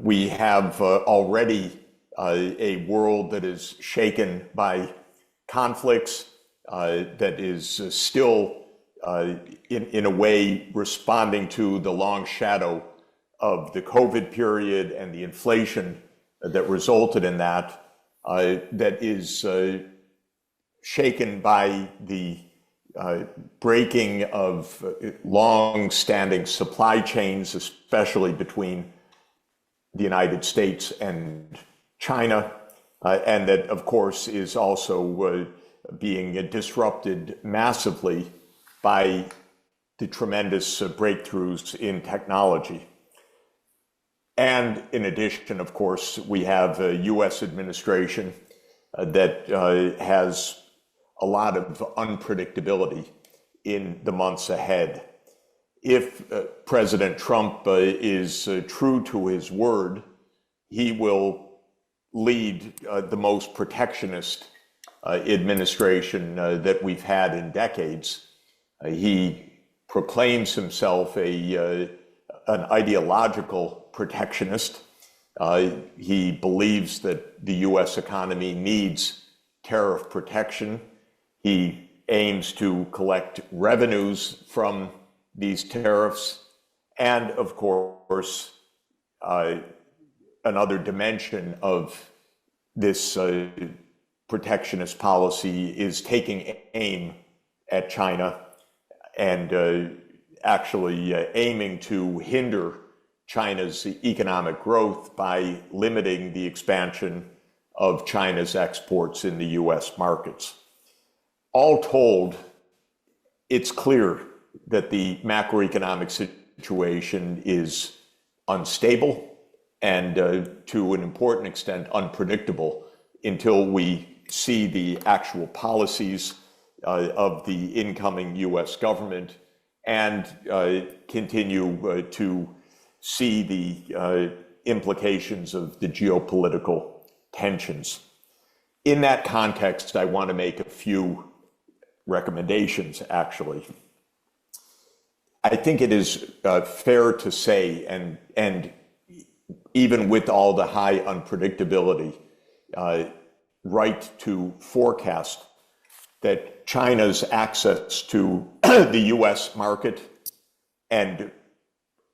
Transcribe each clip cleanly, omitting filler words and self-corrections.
We have already a world that is shaken by conflicts, that is still, in a way, responding to the long shadow of the COVID period and the inflation that resulted in that, that is shaken by the breaking of long-standing supply chains, especially between the United States and China, and that, of course, is also being disrupted massively by the tremendous breakthroughs in technology. And in addition, of course, we have a U.S. administration that has a lot of unpredictability in the months ahead. If President Trump is true to his word, he will lead the most protectionist administration that we've had in decades. He proclaims himself an ideological protectionist. He believes that the U.S. economy needs tariff protection. He aims to collect revenues from these tariffs. And of course, another dimension of this protectionist policy is taking aim at China and actually aiming to hinder China's economic growth by limiting the expansion of China's exports in the U.S. markets. All told, it's clear that the macroeconomic situation is unstable and to an important extent unpredictable until we see the actual policies of the incoming U.S. government and continue to see the implications of the geopolitical tensions. In that context, I want to make a few recommendations, actually. I think it is fair to say, and even with all the high unpredictability, right to forecast that China's access to the U.S. market and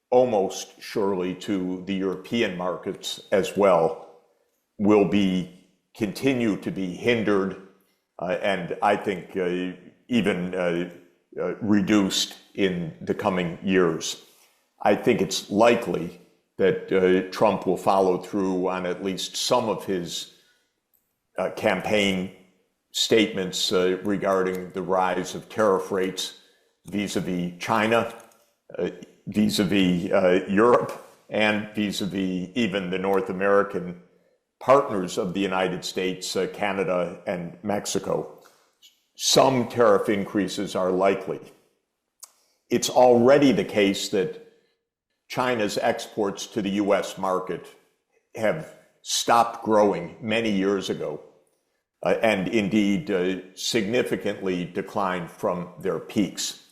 almost surely to the European markets as well will continue to be hindered and I think even reduced in the coming years. I think it's likely that Trump will follow through on at least some of his campaign statements regarding the rise of tariff rates vis-a-vis China, vis-a-vis Europe, and vis-a-vis even the North American partners of the United States, Canada, and Mexico. Some tariff increases are likely. It's already the case that China's exports to the U.S. market have stopped growing many years ago, and indeed significantly declined from their peaks.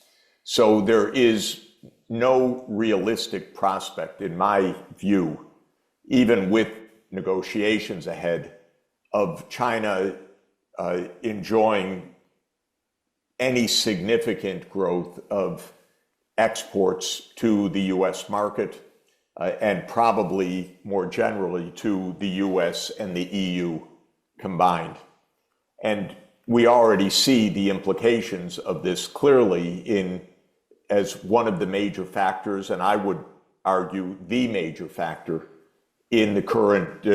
So there is no realistic prospect, in my view, even with negotiations ahead, of China enjoying any significant growth of exports to the U.S. market and probably more generally to the U.S. and the EU combined. And we already see the implications of this clearly as one of the major factors, and I would argue the major factor in the current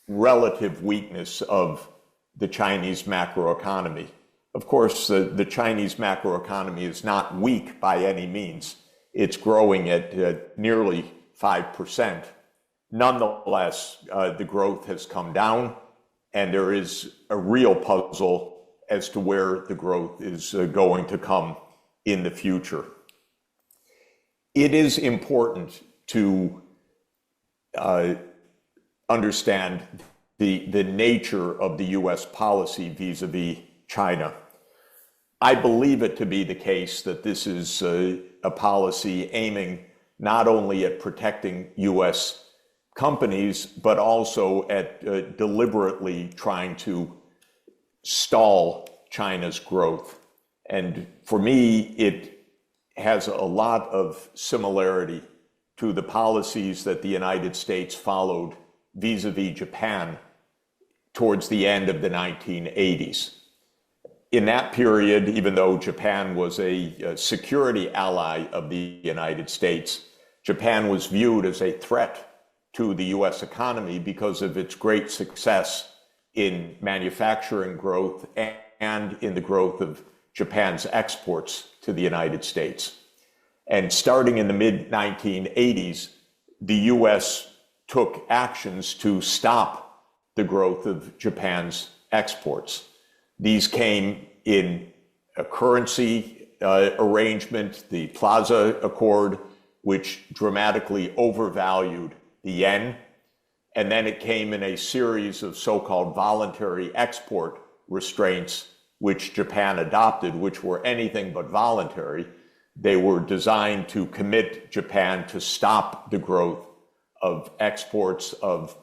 relative weakness of the Chinese macroeconomy. Of course, the Chinese macroeconomy is not weak by any means. It's growing at nearly 5%. Nonetheless, the growth has come down, and there is a real puzzle as to where the growth is going to come in the future. It is important to understand the nature of the U.S. policy vis-a-vis China. I believe it to be the case that this is a policy aiming not only at protecting U.S. companies, but also at deliberately trying to stall China's growth. And for me, it has a lot of similarity to the policies that the United States followed vis-a-vis Japan towards the end of the 1980s. In that period, even though Japan was a security ally of the United States, Japan was viewed as a threat to the US economy because of its great success in manufacturing growth and in the growth of Japan's exports to the United States. And starting in the mid-1980s, the US took actions to stop the growth of Japan's exports. These came in a currency arrangement, the Plaza Accord, which dramatically overvalued the yen. And then it came in a series of so-called voluntary export restraints, which Japan adopted, which were anything but voluntary. They were designed to commit Japan to stop the growth of exports of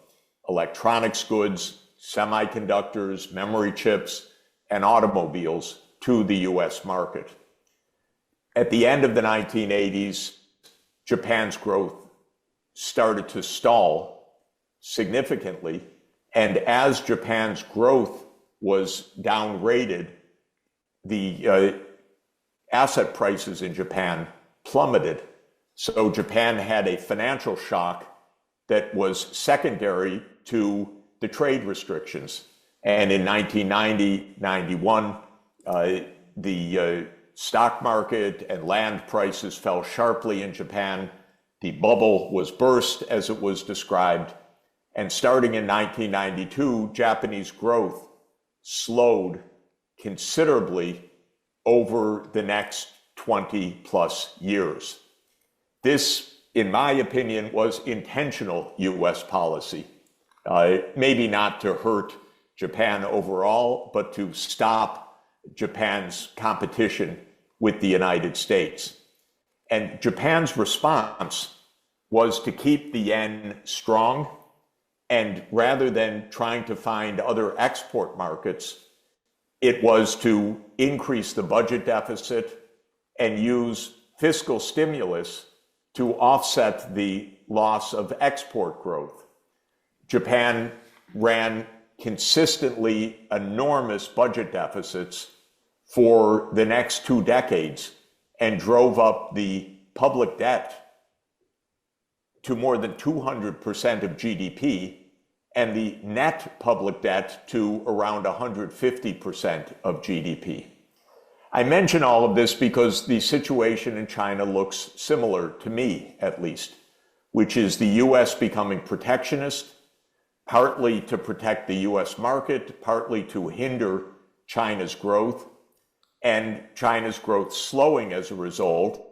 electronics goods, semiconductors, memory chips, and automobiles to the US market. At the end of the 1980s, Japan's growth started to stall significantly, and as Japan's growth was downgraded, the asset prices in Japan plummeted. So Japan had a financial shock that was secondary to the trade restrictions. And in 1990-91, the stock market and land prices fell sharply in Japan. The bubble was burst, as it was described. And starting in 1992, Japanese growth slowed considerably over the next 20 plus years. This, in my opinion, was intentional US policy. Maybe not to hurt Japan overall, but to stop Japan's competition with the United States. And Japan's response was to keep the yen strong, and rather than trying to find other export markets, it was to increase the budget deficit and use fiscal stimulus to offset the loss of export growth. Japan ran consistently enormous budget deficits for the next 2 decades and drove up the public debt to more than 200% of GDP and the net public debt to around 150% of GDP. I mention all of this because the situation in China looks similar, to me at least, which is the US becoming protectionist, partly to protect the US market, partly to hinder China's growth, and China's growth slowing as a result.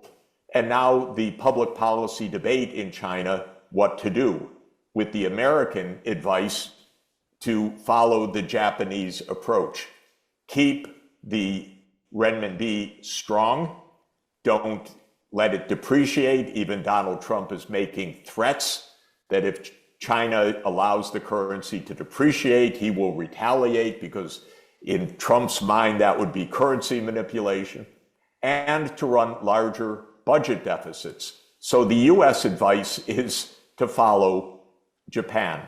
And now the public policy debate in China, what to do, with the American advice to follow the Japanese approach. Keep the renminbi strong, don't let it depreciate. Even Donald Trump is making threats that if China allows the currency to depreciate, he will retaliate, because in Trump's mind, that would be currency manipulation, and to run larger budget deficits. So the US advice is to follow Japan.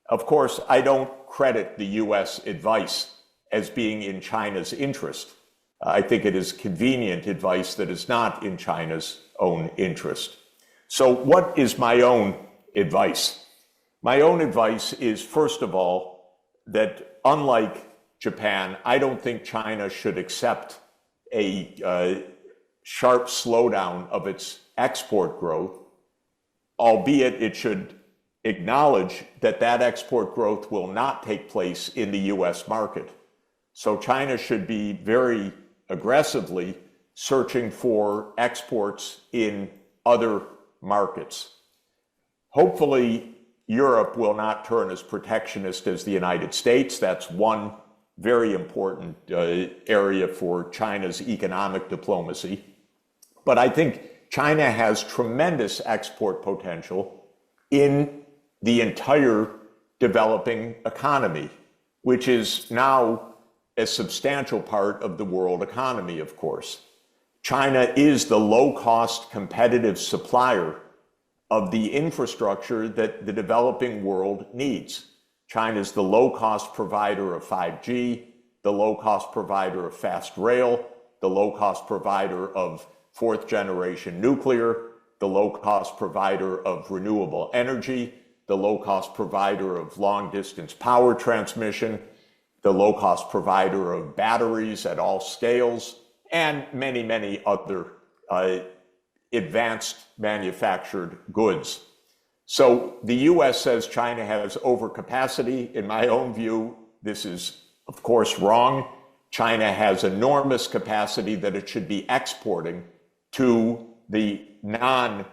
Of course, I don't credit the US advice as being in China's interest. I think it is convenient advice that is not in China's own interest. So what is my own advice? My own advice is, first of all, that unlike Japan, I don't think China should accept a sharp slowdown of its export growth, albeit it should acknowledge that that export growth will not take place in the US market. So China should be very aggressively searching for exports in other markets. Hopefully, Europe will not turn as protectionist as the United States. That's one very important area for China's economic diplomacy. But I think China has tremendous export potential in the entire developing economy, which is now a substantial part of the world economy, of course. China is the low-cost competitive supplier of the infrastructure that the developing world needs. China is the low-cost provider of 5G, the low-cost provider of fast rail, the low-cost provider of fourth-generation nuclear, the low-cost provider of renewable energy, the low-cost provider of long-distance power transmission, the low-cost provider of batteries at all scales, and many, many other advanced manufactured goods. So the US says China has overcapacity. In my own view, this is, of course, wrong. China has enormous capacity that it should be exporting to the non-US,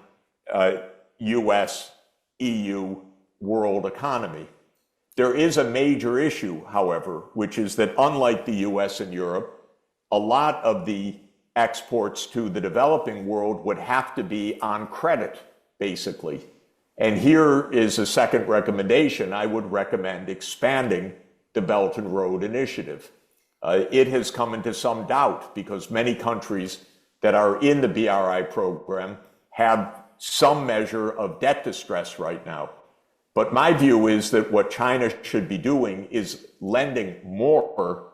EU world economy. There is a major issue, however, which is that unlike the US and Europe, a lot of the exports to the developing world would have to be on credit, basically. And here is a second recommendation. I would recommend expanding the Belt and Road Initiative. It has come into some doubt because many countries that are in the BRI program have some measure of debt distress right now. But my view is that what China should be doing is lending more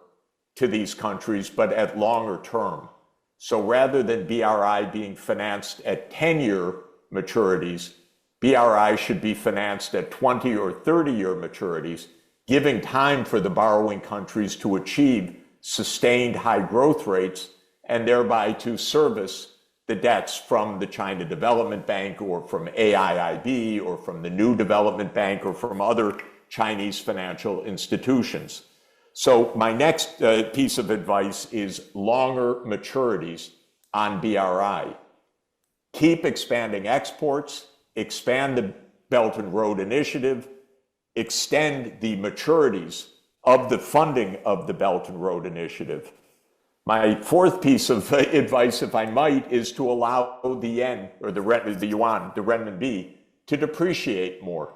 to these countries, but at longer term. So rather than BRI being financed at 10-year maturities, BRI should be financed at 20 or 30-year maturities, giving time for the borrowing countries to achieve sustained high growth rates and thereby to service the debts from the China Development Bank or from AIIB or from the New Development Bank or from other Chinese financial institutions. So my next piece of advice is longer maturities on BRI. Keep expanding exports, expand the Belt and Road Initiative, extend the maturities of the funding of the Belt and Road Initiative. My fourth piece of advice, if I might, is to allow the yen, or the yuan, the renminbi, to depreciate more,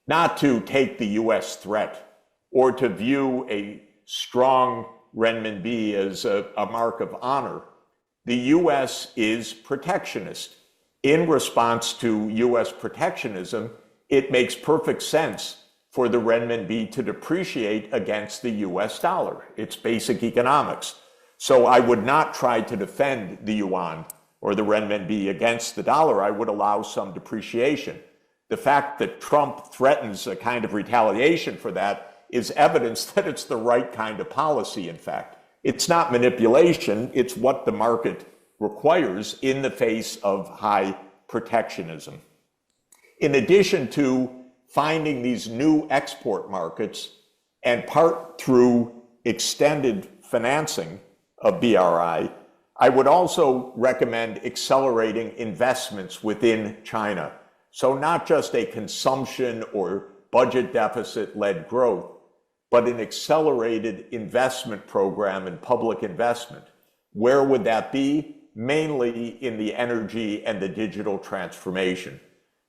not to take the US threat or to view a strong renminbi as a mark of honor. The US is protectionist. In response to US protectionism, it makes perfect sense for the renminbi to depreciate against the US dollar. It's basic economics. So I would not try to defend the yuan or the renminbi against the dollar. I would allow some depreciation. The fact that Trump threatens a kind of retaliation for that is evidence that it's the right kind of policy, in fact. It's not manipulation, it's what the market requires in the face of high protectionism. In addition to finding these new export markets, and part through extended financing of BRI, I would also recommend accelerating investments within China. So not just a consumption or budget deficit-led growth, but an accelerated investment program and public investment. Where would that be? Mainly in the energy and the digital transformation.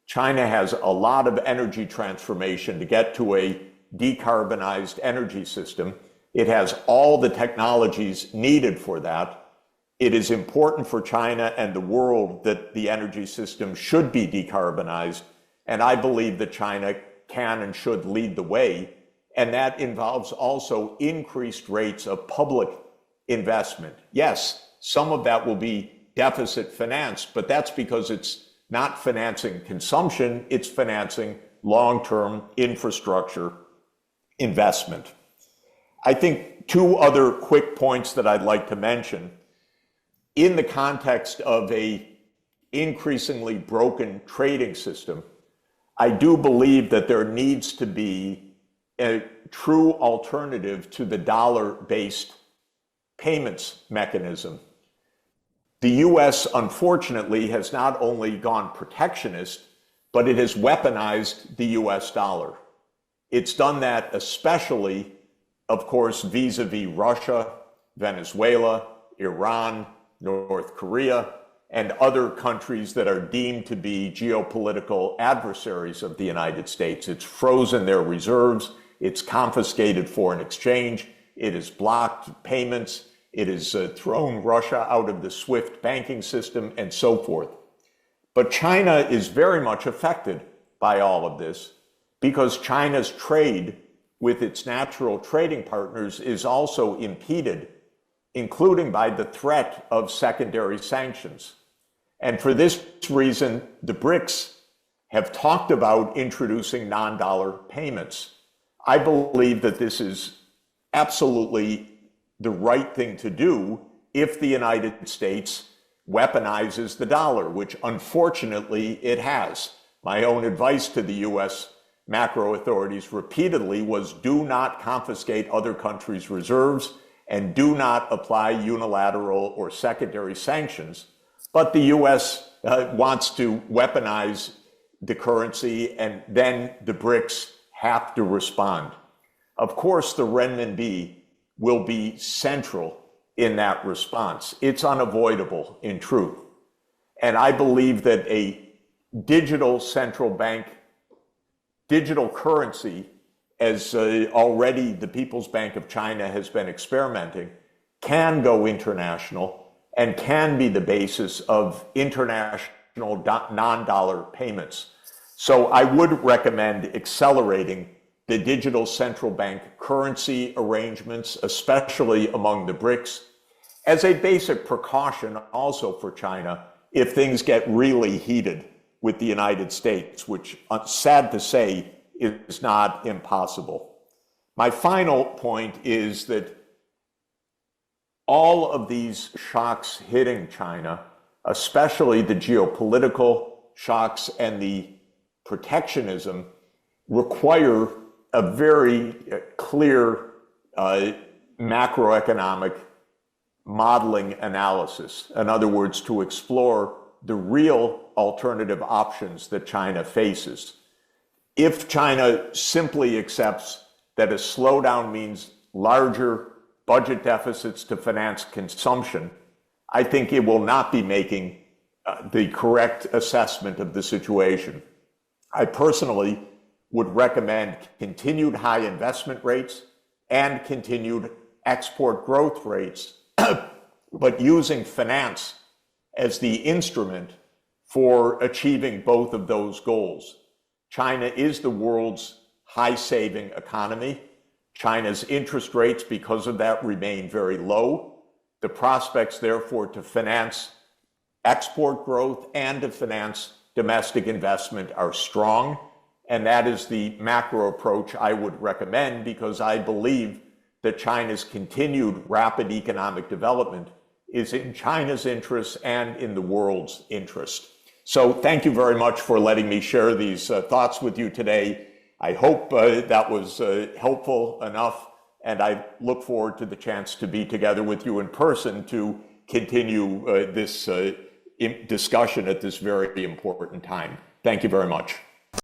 China has a lot of energy transformation to get to a decarbonized energy system. It has all the technologies needed for that. It is important for China and the world that the energy system should be decarbonized. And I believe that China can and should lead the way. And that involves also increased rates of public investment. Yes, some of that will be deficit financed, but that's because it's not financing consumption, it's financing long-term infrastructure investment. I think two other quick points that I'd like to mention. In the context of a increasingly broken trading system, I do believe that there needs to be a true alternative to the dollar-based payments mechanism. The US, unfortunately, has not only gone protectionist, but it has weaponized the US dollar. It's done that especially, of course, vis-a-vis Russia, Venezuela, Iran, North Korea, and other countries that are deemed to be geopolitical adversaries of the United States. It's frozen their reserves, it's confiscated foreign exchange, it has blocked payments, it has thrown Russia out of the SWIFT banking system, and so forth. But China is very much affected by all of this because China's trade with its natural trading partners is also impeded, including by the threat of secondary sanctions. And for this reason, the BRICS have talked about introducing non-dollar payments. I believe that this is absolutely the right thing to do if the United States weaponizes the dollar, which unfortunately it has. My own advice to the US macro authorities repeatedly was do not confiscate other countries' reserves and do not apply unilateral or secondary sanctions. But the US wants to weaponize the currency, and then the BRICS have to respond. Of course, the renminbi will be central in that response. It's unavoidable in truth. And I believe that a digital central bank, digital currency, as already the People's Bank of China has been experimenting, can go international and can be the basis of international non-dollar payments. So I would recommend accelerating the digital central bank currency arrangements, especially among the BRICS, as a basic precaution also for China if things get really heated with the United States, which, sad to say, is not impossible. My final point is that all of these shocks hitting China, especially the geopolitical shocks and the protectionism, require a very clear macroeconomic modeling analysis. In other words, to explore the real alternative options that China faces. If China simply accepts that a slowdown means larger budget deficits to finance consumption, I think it will not be making the correct assessment of the situation. I personally would recommend continued high investment rates and continued export growth rates, but using finance as the instrument for achieving both of those goals. China is the world's high-saving economy. China's interest rates, because of that, remain very low. The prospects, therefore, to finance export growth and to finance domestic investment are strong. And that is the macro approach I would recommend, because I believe that China's continued rapid economic development is in China's interest and in the world's interest. So thank you very much for letting me share these thoughts with you today. I hope that was helpful enough, and I look forward to the chance to be together with you in person to continue this discussion at this very important time. Thank you very much.